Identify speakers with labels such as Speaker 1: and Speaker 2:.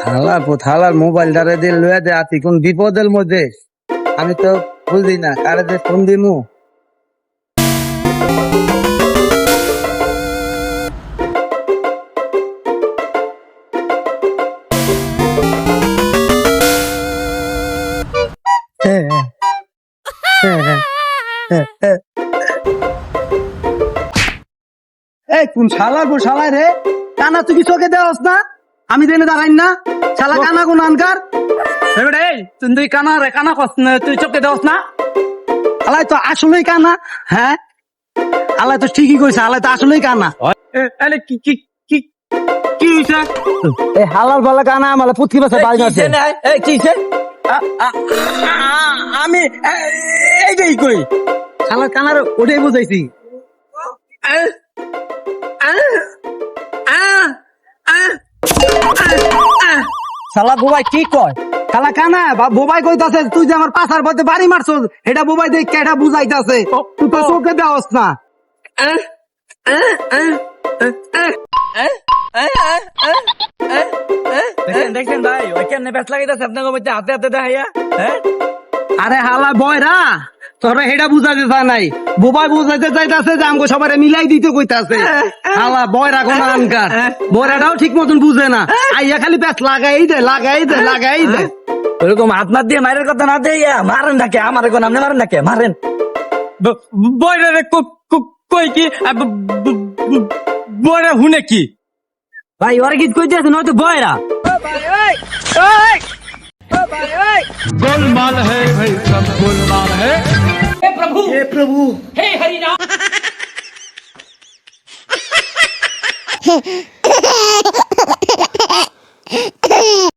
Speaker 1: হালার মোবাইলটারে দিয়ে লইয়া দে আতি কোন বিপদের মধ্যে আমি তো বুঝি না কারে যে ফোন দিমু। এই কোন শালার পর শালায় রে কানা তুই কি চোখে দেওয়াস না? আমি দেনে দাঁড়াই না শালা কানা কোন আনকার তুই কানা রে কানা কস না তুই চোখে দেওয়াস না? আলাই তো আসলেই কানা। হ্যাঁ আলাই তো ঠিকই কইছে, আলাই তো আসলেই কানা। কি কি কি কি হইছে? এই হালাল বালা কানা আমারে পুতকি বাসা বাড়ি আছে। এই কিছে? আমি এইটাই কই শালা কানার ওটাই বুঝাইছি। শালা বোবাই কি কয়? শালা কানা বোবাই কইতাছে তুই যে আমার পাছার পথে বাড়ি মারছস এটা বোবাই দেখ কেটা বুঝাইতাছে তুই তো চোখে দেওয়াস না। দেখেন ভাই ওই কেন ব্যাস লাগাইতাছে আপনাকে মধ্যে হাতে হাতে দেখাইয়া। আরে হালা বয়রা তোরা হেডা বুঝাতে চায় নাই, বোবাই বুঝাইতে চাইতাছে যে আমাকে সবাই মিলাই দিতে কইতাছে। হালা বয়রা কোন আনকার বয়রাটাও ঠিক মতন বুঝে না, আইয়া খালি প্যাচ লাগাই দে লাগাই দে লাগাই দে। ওরকম হাত মার দিয়ে মারের কথা না দিয়ে মারেন নাকি আমার এখন আপনি মারেন নাকি মারেন বয়রা কই কি বয়রা হুনে কি ভাই ওরা কি কইতেছে নয়তো বয়রা
Speaker 2: गोलमाल है भाई सब गोलमाल है।
Speaker 3: हे प्रभु
Speaker 1: हे प्रभु
Speaker 3: हे हरि राम